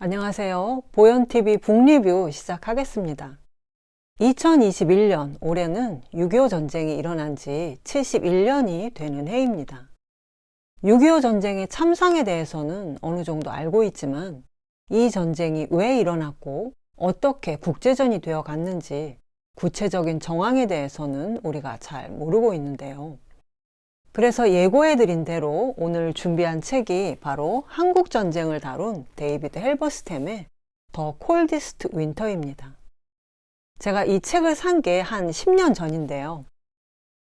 안녕하세요. 보현TV 북리뷰 시작하겠습니다. 2021년 올해는 6.25 전쟁이 일어난 지 71년이 되는 해입니다. 6.25 전쟁의 참상에 대해서는 어느 정도 알고 있지만 이 전쟁이 왜 일어났고 어떻게 국제전이 되어 갔는지 구체적인 정황에 대해서는 우리가 잘 모르고 있는데요. 그래서 예고해드린 대로 오늘 준비한 책이 바로 한국전쟁을 다룬 데이비드 헬버스템의 더 콜디스트 윈터입니다. 제가 이 책을 산 게 한 10년 전인데요.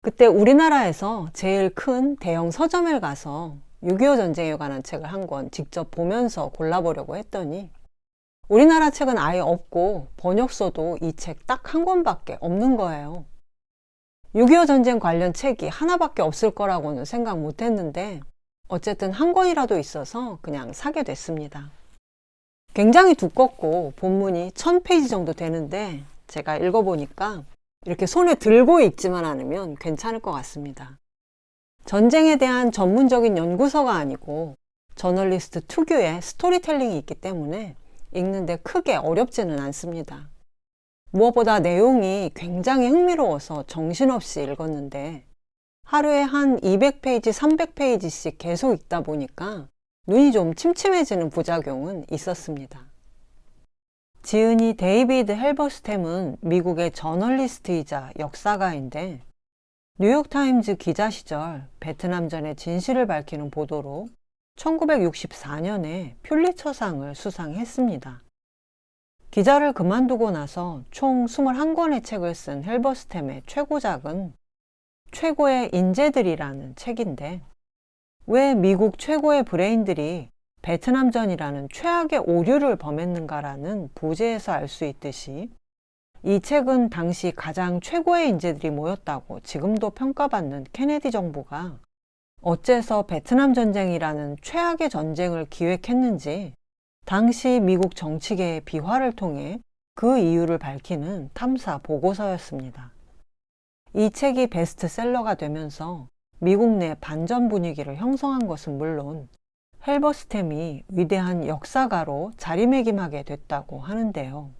그때 우리나라에서 제일 큰 대형 서점에 가서 6.25 전쟁에 관한 책을 한 권 직접 보면서 골라보려고 했더니 우리나라 책은 아예 없고 번역서도 이 책 딱 한 권밖에 없는 거예요. 6.25 전쟁 관련 책이 하나밖에 없을 거라고는 생각 못 했는데 어쨌든 한 권이라도 있어서 그냥 사게 됐습니다. 굉장히 두껍고 본문이 1000페이지 정도 되는데 제가 읽어보니까 이렇게 손에 들고 읽지만 않으면 괜찮을 것 같습니다. 전쟁에 대한 전문적인 연구서가 아니고 저널리스트 특유의 스토리텔링이 있기 때문에 읽는데 크게 어렵지는 않습니다. 무엇보다 내용이 굉장히 흥미로워서 정신없이 읽었는데 하루에 한 200페이지, 300페이지씩 계속 읽다 보니까 눈이 좀 침침해지는 부작용은 있었습니다. 지은이 데이비드 헬버스템은 미국의 저널리스트이자 역사가인데 뉴욕타임즈 기자 시절 베트남전의 진실을 밝히는 보도로 1964년에 퓰리처상을 수상했습니다. 기자를 그만두고 나서 총 21권의 책을 쓴 헬버스템의 최고작은 최고의 인재들이라는 책인데 왜 미국 최고의 브레인들이 베트남전이라는 최악의 오류를 범했는가라는 부제에서 알 수 있듯이 이 책은 당시 가장 최고의 인재들이 모였다고 지금도 평가받는 케네디 정부가 어째서 베트남 전쟁이라는 최악의 전쟁을 기획했는지 당시 미국 정치계의 비화를 통해 그 이유를 밝히는 탐사 보고서였습니다. 이 책이 베스트셀러가 되면서 미국 내 반전 분위기를 형성한 것은 물론 헬버스템이 위대한 역사가로 자리매김하게 됐다고 하는데요.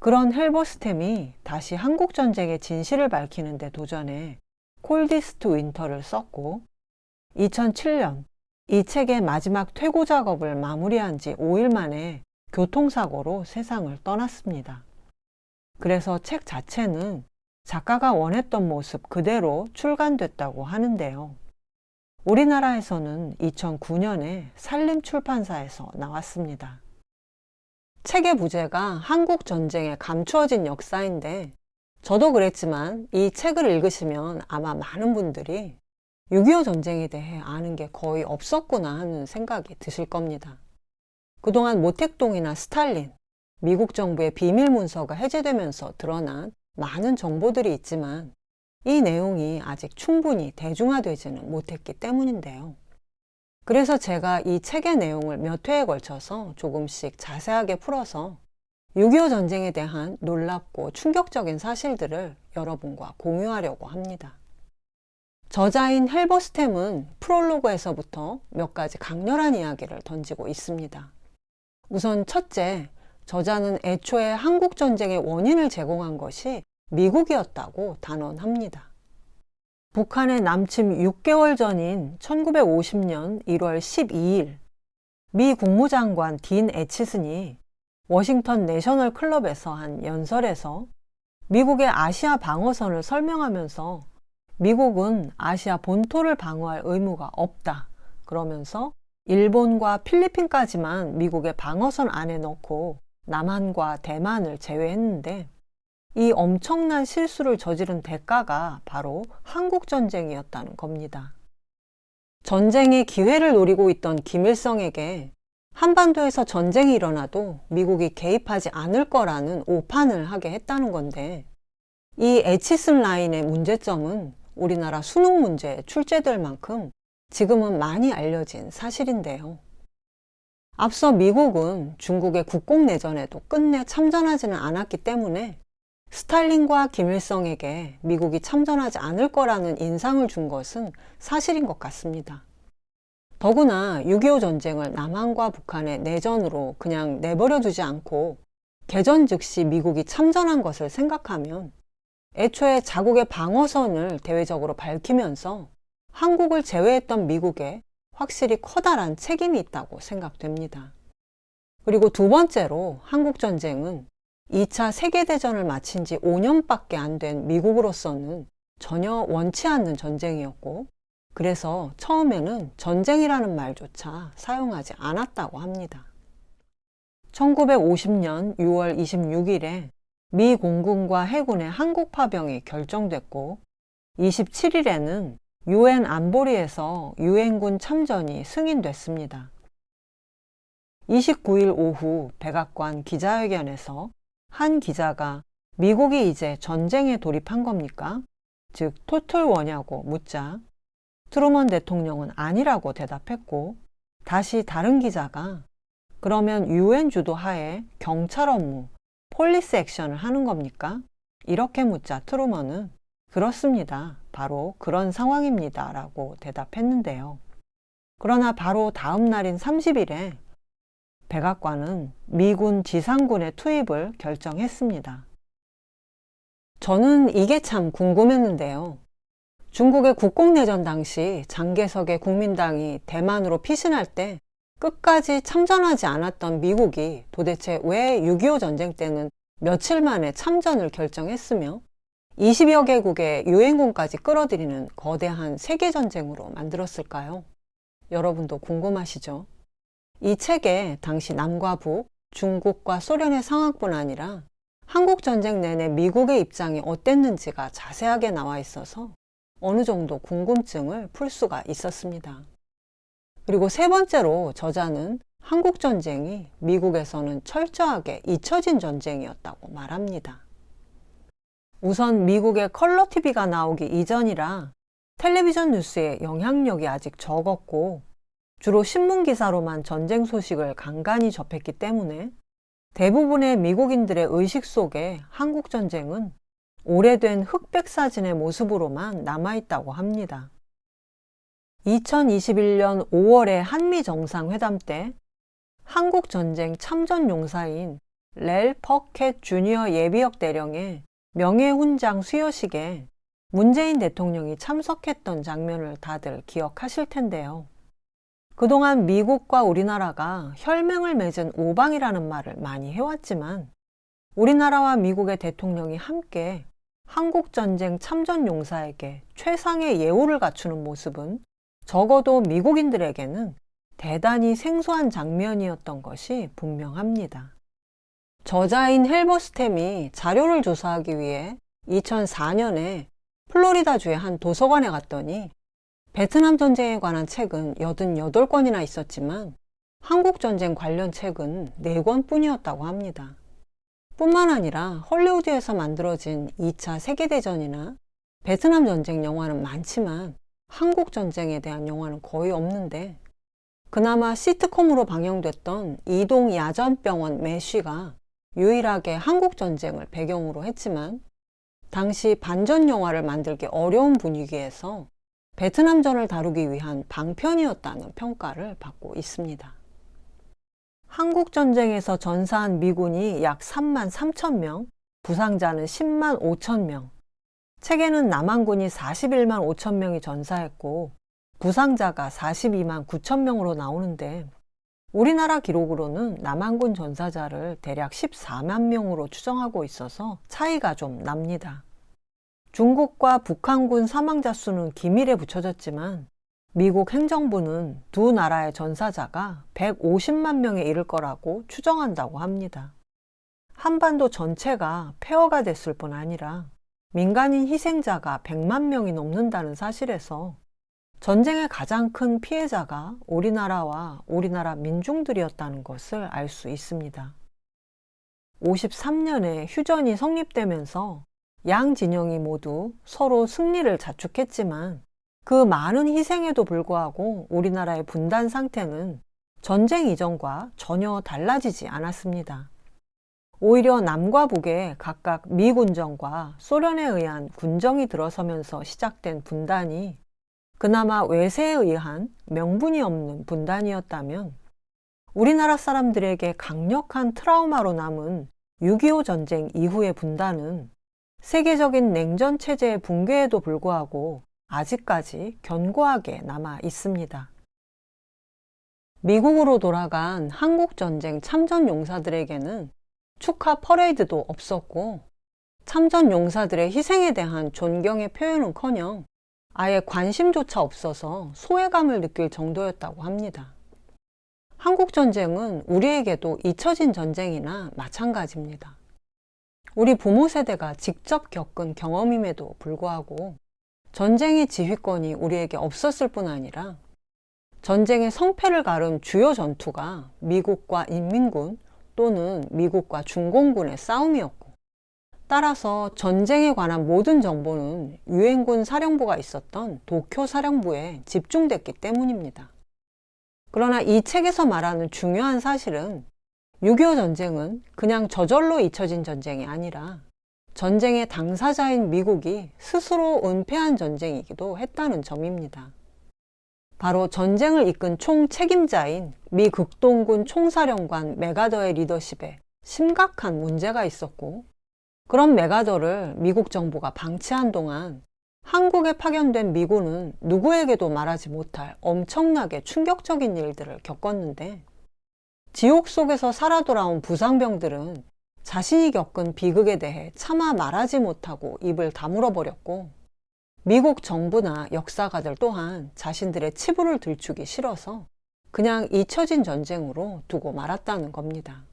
그런 헬버스템이 다시 한국전쟁의 진실을 밝히는 데 도전해 콜디스트 윈터를 썼고 2007년 이 책의 마지막 퇴고 작업을 마무리한 지 5일 만에 교통사고로 세상을 떠났습니다. 그래서 책 자체는 작가가 원했던 모습 그대로 출간됐다고 하는데요. 우리나라에서는 2009년에 산림출판사에서 나왔습니다. 책의 부제가 한국 전쟁에 감추어진 역사인데 저도 그랬지만 이 책을 읽으시면 아마 많은 분들이 6.25 전쟁에 대해 아는 게 거의 없었구나 하는 생각이 드실 겁니다. 그동안 모택동이나 스탈린, 미국 정부의 비밀 문서가 해제되면서 드러난 많은 정보들이 있지만 이 내용이 아직 충분히 대중화되지는 못했기 때문인데요. 그래서 제가 이 책의 내용을 몇 회에 걸쳐서 조금씩 자세하게 풀어서 6.25 전쟁에 대한 놀랍고 충격적인 사실들을 여러분과 공유하려고 합니다. 저자인 헬버스템은 프롤로그에서부터 몇 가지 강렬한 이야기를 던지고 있습니다. 우선 첫째, 저자는 애초에 한국전쟁의 원인을 제공한 것이 미국이었다고 단언합니다. 북한의 남침 6개월 전인 1950년 1월 12일 미 국무장관 딘 애치슨이 워싱턴 내셔널 클럽에서 한 연설에서 미국의 아시아 방어선을 설명하면서 미국은 아시아 본토를 방어할 의무가 없다. 그러면서 일본과 필리핀까지만 미국의 방어선 안에 넣고 남한과 대만을 제외했는데 이 엄청난 실수를 저지른 대가가 바로 한국전쟁이었다는 겁니다. 전쟁의 기회를 노리고 있던 김일성에게 한반도에서 전쟁이 일어나도 미국이 개입하지 않을 거라는 오판을 하게 했다는 건데 이 애치슨 라인의 문제점은 우리나라 수능 문제에 출제될 만큼 지금은 많이 알려진 사실인데요. 앞서 미국은 중국의 국공내전에도 끝내 참전하지는 않았기 때문에 스탈린과 김일성에게 미국이 참전하지 않을 거라는 인상을 준 것은 사실인 것 같습니다. 더구나 6.25 전쟁을 남한과 북한의 내전으로 그냥 내버려 두지 않고 개전 즉시 미국이 참전한 것을 생각하면 애초에 자국의 방어선을 대외적으로 밝히면서 한국을 제외했던 미국에 확실히 커다란 책임이 있다고 생각됩니다. 그리고 두 번째로 한국전쟁은 2차 세계대전을 마친 지 5년밖에 안 된 미국으로서는 전혀 원치 않는 전쟁이었고, 그래서 처음에는 전쟁이라는 말조차 사용하지 않았다고 합니다. 1950년 6월 26일에 미 공군과 해군의 한국 파병이 결정됐고, 27일에는 UN 안보리에서 유엔군 참전이 승인됐습니다. 29일 오후 백악관 기자회견에서 한 기자가 미국이 이제 전쟁에 돌입한 겁니까? 즉 토틀 워냐고 묻자 트루먼 대통령은 아니라고 대답했고, 다시 다른 기자가 그러면 UN 주도 하에 경찰 업무, 폴리스 액션을 하는 겁니까? 이렇게 묻자 트루먼은 그렇습니다. 바로 그런 상황입니다. 라고 대답했는데요. 그러나 바로 다음 날인 30일에 백악관은 미군 지상군의 투입을 결정했습니다. 저는 이게 참 궁금했는데요. 중국의 국공내전 당시 장개석의 국민당이 대만으로 피신할 때 끝까지 참전하지 않았던 미국이 도대체 왜 6.25 전쟁 때는 며칠 만에 참전을 결정했으며 20여 개국의 유엔군까지 끌어들이는 거대한 세계전쟁으로 만들었을까요? 여러분도 궁금하시죠? 이 책에 당시 남과 북, 중국과 소련의 상황뿐 아니라 한국전쟁 내내 미국의 입장이 어땠는지가 자세하게 나와 있어서 어느 정도 궁금증을 풀 수가 있었습니다. 그리고 세 번째로 저자는 한국전쟁이 미국에서는 철저하게 잊혀진 전쟁이었다고 말합니다. 우선 미국의 컬러 TV가 나오기 이전이라 텔레비전 뉴스의 영향력이 아직 적었고 주로 신문 기사로만 전쟁 소식을 간간히 접했기 때문에 대부분의 미국인들의 의식 속에 한국전쟁은 오래된 흑백 사진의 모습으로만 남아있다고 합니다. 2021년 5월의 한미정상회담 때 한국전쟁 참전용사인 렐 퍼켓 주니어 예비역 대령의 명예훈장 수여식에 문재인 대통령이 참석했던 장면을 다들 기억하실 텐데요. 그동안 미국과 우리나라가 혈맹을 맺은 오방이라는 말을 많이 해왔지만 우리나라와 미국의 대통령이 함께 한국전쟁 참전용사에게 최상의 예우를 갖추는 모습은 적어도 미국인들에게는 대단히 생소한 장면이었던 것이 분명합니다. 저자인 헬버스템이 자료를 조사하기 위해 2004년에 플로리다주의 한 도서관에 갔더니 베트남 전쟁에 관한 책은 88권이나 있었지만 한국전쟁 관련 책은 4권 뿐이었다고 합니다. 뿐만 아니라 헐리우드에서 만들어진 2차 세계대전이나 베트남 전쟁 영화는 많지만 한국전쟁에 대한 영화는 거의 없는데 그나마 시트콤으로 방영됐던 이동 야전병원 매쉬가 유일하게 한국전쟁을 배경으로 했지만 당시 반전 영화를 만들기 어려운 분위기에서 베트남전을 다루기 위한 방편이었다는 평가를 받고 있습니다. 한국전쟁에서 전사한 미군이 약 3만 3천 명, 부상자는 10만 5천 명, 책에는 남한군이 41만 5천 명이 전사했고 부상자가 42만 9천 명으로 나오는데 우리나라 기록으로는 남한군 전사자를 대략 14만 명으로 추정하고 있어서 차이가 좀 납니다. 중국과 북한군 사망자 수는 기밀에 붙여졌지만 미국 행정부는 두 나라의 전사자가 150만 명에 이를 거라고 추정한다고 합니다. 한반도 전체가 폐허가 됐을 뿐 아니라 민간인 희생자가 100만 명이 넘는다는 사실에서 전쟁의 가장 큰 피해자가 우리나라와 우리나라 민중들이었다는 것을 알 수 있습니다. 53년에 휴전이 성립되면서 양 진영이 모두 서로 승리를 자축했지만 그 많은 희생에도 불구하고 우리나라의 분단 상태는 전쟁 이전과 전혀 달라지지 않았습니다. 오히려 남과 북에 각각 미군정과 소련에 의한 군정이 들어서면서 시작된 분단이 그나마 외세에 의한 명분이 없는 분단이었다면 우리나라 사람들에게 강력한 트라우마로 남은 6.25 전쟁 이후의 분단은 세계적인 냉전 체제의 붕괴에도 불구하고 아직까지 견고하게 남아 있습니다. 미국으로 돌아간 한국전쟁 참전 용사들에게는 축하 퍼레이드도 없었고 참전 용사들의 희생에 대한 존경의 표현은커녕 아예 관심조차 없어서 소외감을 느낄 정도였다고 합니다. 한국전쟁은 우리에게도 잊혀진 전쟁이나 마찬가지입니다. 우리 부모 세대가 직접 겪은 경험임에도 불구하고 전쟁의 지휘권이 우리에게 없었을 뿐 아니라 전쟁의 성패를 가른 주요 전투가 미국과 인민군 또는 미국과 중공군의 싸움이었고, 따라서 전쟁에 관한 모든 정보는 유엔군 사령부가 있었던 도쿄 사령부에 집중됐기 때문입니다. 그러나 이 책에서 말하는 중요한 사실은 6.25 전쟁은 그냥 저절로 잊혀진 전쟁이 아니라 전쟁의 당사자인 미국이 스스로 은폐한 전쟁이기도 했다는 점입니다. 바로 전쟁을 이끈 총책임자인 미 극동군 총사령관 맥아더의 리더십에 심각한 문제가 있었고, 그런 맥아더를 미국 정부가 방치한 동안 한국에 파견된 미군은 누구에게도 말하지 못할 엄청나게 충격적인 일들을 겪었는데, 지옥 속에서 살아 돌아온 부상병들은 자신이 겪은 비극에 대해 차마 말하지 못하고 입을 다물어 버렸고, 미국 정부나 역사가들 또한 자신들의 치부를 들추기 싫어서 그냥 잊혀진 전쟁으로 두고 말았다는 겁니다.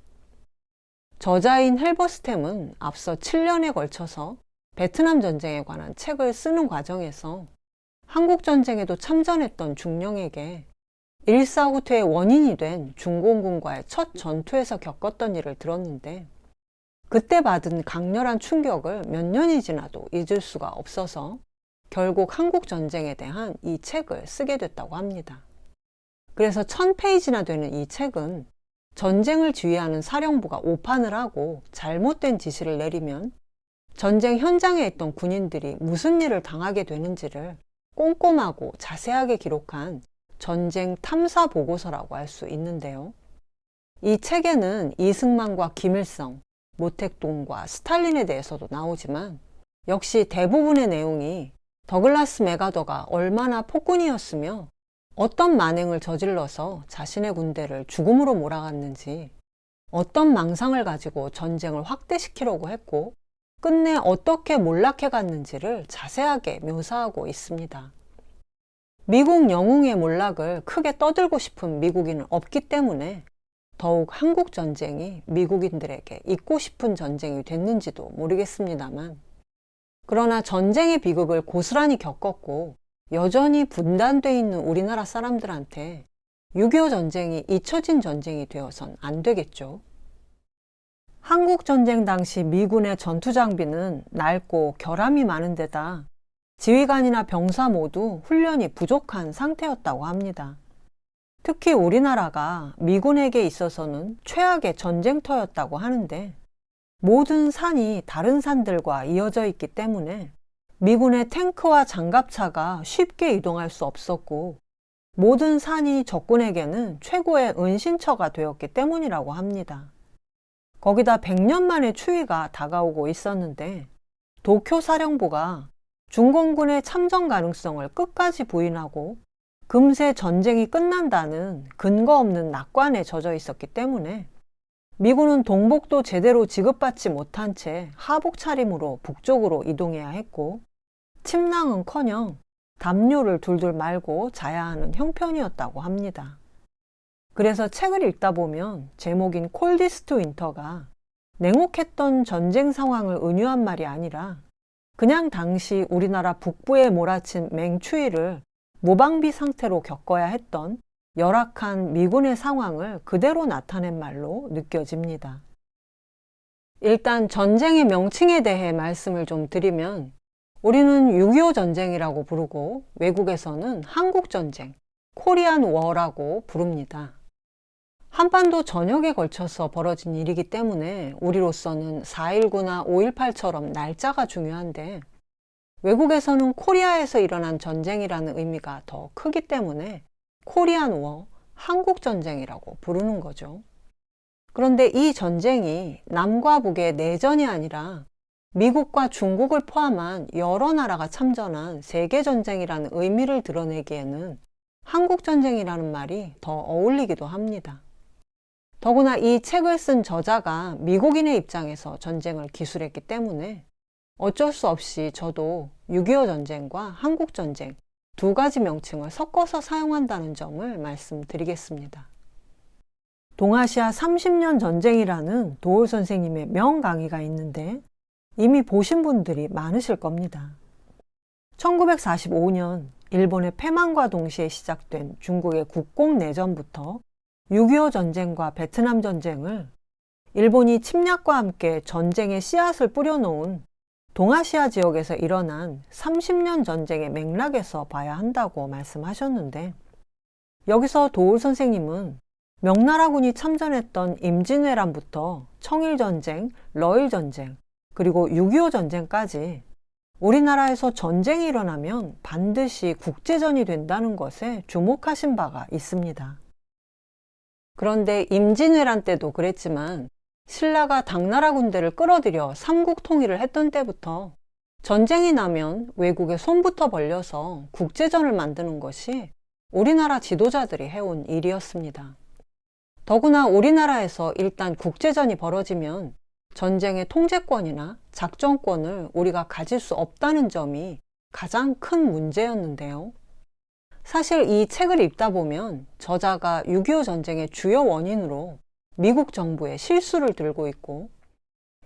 저자인 헬버스템은 앞서 7년에 걸쳐서 베트남 전쟁에 관한 책을 쓰는 과정에서 한국 전쟁에도 참전했던 중령에게 일사후퇴의 원인이 된 중공군과의 첫 전투에서 겪었던 일을 들었는데, 그때 받은 강렬한 충격을 몇 년이 지나도 잊을 수가 없어서 결국 한국 전쟁에 대한 이 책을 쓰게 됐다고 합니다. 그래서 1000페이지나 되는 이 책은 전쟁을 지휘하는 사령부가 오판을 하고 잘못된 지시를 내리면 전쟁 현장에 있던 군인들이 무슨 일을 당하게 되는지를 꼼꼼하고 자세하게 기록한 전쟁 탐사 보고서라고 할 수 있는데요. 이 책에는 이승만과 김일성, 모택동과 스탈린에 대해서도 나오지만 역시 대부분의 내용이 더글라스 맥아더가 얼마나 폭군이었으며 어떤 만행을 저질러서 자신의 군대를 죽음으로 몰아갔는지, 어떤 망상을 가지고 전쟁을 확대시키려고 했고 끝내 어떻게 몰락해 갔는지를 자세하게 묘사하고 있습니다. 미국 영웅의 몰락을 크게 떠들고 싶은 미국인은 없기 때문에 더욱 한국 전쟁이 미국인들에게 잊고 싶은 전쟁이 됐는지도 모르겠습니다만, 그러나 전쟁의 비극을 고스란히 겪었고 여전히 분단돼 있는 우리나라 사람들한테 6.25 전쟁이 잊혀진 전쟁이 되어선 안 되겠죠. 한국 전쟁 당시 미군의 전투 장비는 낡고 결함이 많은 데다 지휘관이나 병사 모두 훈련이 부족한 상태였다고 합니다. 특히 우리나라가 미군에게 있어서는 최악의 전쟁터였다고 하는데, 모든 산이 다른 산들과 이어져 있기 때문에 미군의 탱크와 장갑차가 쉽게 이동할 수 없었고, 모든 산이 적군에게는 최고의 은신처가 되었기 때문이라고 합니다. 거기다 100년 만의 추위가 다가오고 있었는데 도쿄 사령부가 중공군의 참전 가능성을 끝까지 부인하고 금세 전쟁이 끝난다는 근거 없는 낙관에 젖어 있었기 때문에 미군은 동복도 제대로 지급받지 못한 채 하복 차림으로 북쪽으로 이동해야 했고, 침낭은커녕 담요를 둘둘 말고 자야 하는 형편이었다고 합니다. 그래서 책을 읽다 보면 제목인 콜디스트 윈터가 냉혹했던 전쟁 상황을 은유한 말이 아니라 그냥 당시 우리나라 북부에 몰아친 맹추위를 무방비 상태로 겪어야 했던 열악한 미군의 상황을 그대로 나타낸 말로 느껴집니다. 일단 전쟁의 명칭에 대해 말씀을 좀 드리면, 우리는 6.25 전쟁이라고 부르고 외국에서는 한국전쟁, 코리안 워라고 부릅니다. 한반도 전역에 걸쳐서 벌어진 일이기 때문에 우리로서는 4.19나 5.18처럼 날짜가 중요한데, 외국에서는 코리아에서 일어난 전쟁이라는 의미가 더 크기 때문에 코리안 워, 한국 전쟁이라고 부르는 거죠. 그런데 이 전쟁이 남과 북의 내전이 아니라 미국과 중국을 포함한 여러 나라가 참전한 세계전쟁이라는 의미를 드러내기에는 한국전쟁이라는 말이 더 어울리기도 합니다. 더구나 이 책을 쓴 저자가 미국인의 입장에서 전쟁을 기술했기 때문에 어쩔 수 없이 저도 6.25 전쟁과 한국전쟁 두 가지 명칭을 섞어서 사용한다는 점을 말씀드리겠습니다. 동아시아 30년 전쟁이라는 도올 선생님의 명강의가 있는데 이미 보신 분들이 많으실 겁니다. 1945년 일본의 패망과 동시에 시작된 중국의 국공내전부터 6.25 전쟁과 베트남 전쟁을 일본이 침략과 함께 전쟁의 씨앗을 뿌려놓은 동아시아 지역에서 일어난 30년 전쟁의 맥락에서 봐야 한다고 말씀하셨는데, 여기서 도올 선생님은 명나라군이 참전했던 임진왜란부터 청일전쟁, 러일전쟁, 그리고 6.25 전쟁까지 우리나라에서 전쟁이 일어나면 반드시 국제전이 된다는 것에 주목하신 바가 있습니다. 그런데 임진왜란 때도 그랬지만 신라가 당나라 군대를 끌어들여 삼국 통일을 했던 때부터 전쟁이 나면 외국에 손부터 벌려서 국제전을 만드는 것이 우리나라 지도자들이 해온 일이었습니다. 더구나 우리나라에서 일단 국제전이 벌어지면 전쟁의 통제권이나 작전권을 우리가 가질 수 없다는 점이 가장 큰 문제였는데요. 사실 이 책을 읽다 보면 저자가 6.25 전쟁의 주요 원인으로 미국 정부의 실수를 들고 있고,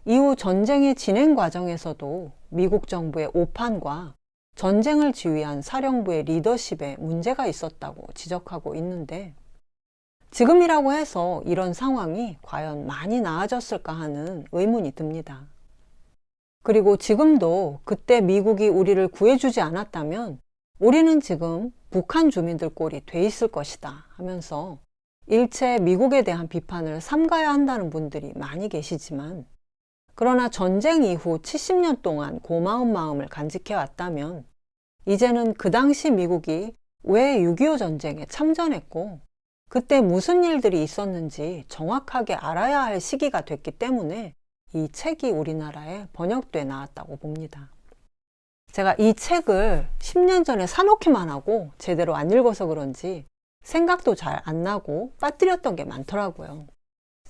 이후 전쟁의 진행 과정에서도 미국 정부의 오판과 전쟁을 지휘한 사령부의 리더십에 문제가 있었다고 지적하고 있는데, 지금이라고 해서 이런 상황이 과연 많이 나아졌을까 하는 의문이 듭니다. 그리고 지금도 그때 미국이 우리를 구해주지 않았다면 우리는 지금 북한 주민들 꼴이 돼 있을 것이다 하면서 일체 미국에 대한 비판을 삼가야 한다는 분들이 많이 계시지만, 그러나 전쟁 이후 70년 동안 고마운 마음을 간직해 왔다면 이제는 그 당시 미국이 왜 6.25 전쟁에 참전했고 그때 무슨 일들이 있었는지 정확하게 알아야 할 시기가 됐기 때문에 이 책이 우리나라에 번역돼 나왔다고 봅니다. 제가 이 책을 10년 전에 사놓기만 하고 제대로 안 읽어서 그런지 생각도 잘 안 나고 빠뜨렸던 게 많더라고요.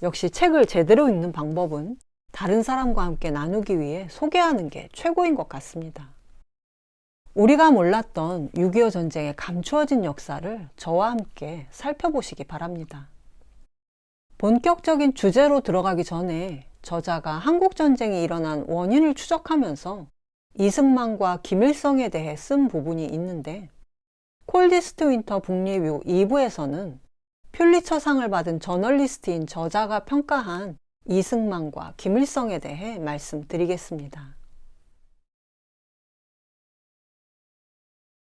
역시 책을 제대로 읽는 방법은 다른 사람과 함께 나누기 위해 소개하는 게 최고인 것 같습니다. 우리가 몰랐던 6.25 전쟁의 감추어진 역사를 저와 함께 살펴보시기 바랍니다. 본격적인 주제로 들어가기 전에 저자가 한국전쟁이 일어난 원인을 추적하면서 이승만과 김일성에 대해 쓴 부분이 있는데, 콜디스트 윈터 북리뷰 2부에서는 퓰리처상을 받은 저널리스트인 저자가 평가한 이승만과 김일성에 대해 말씀드리겠습니다.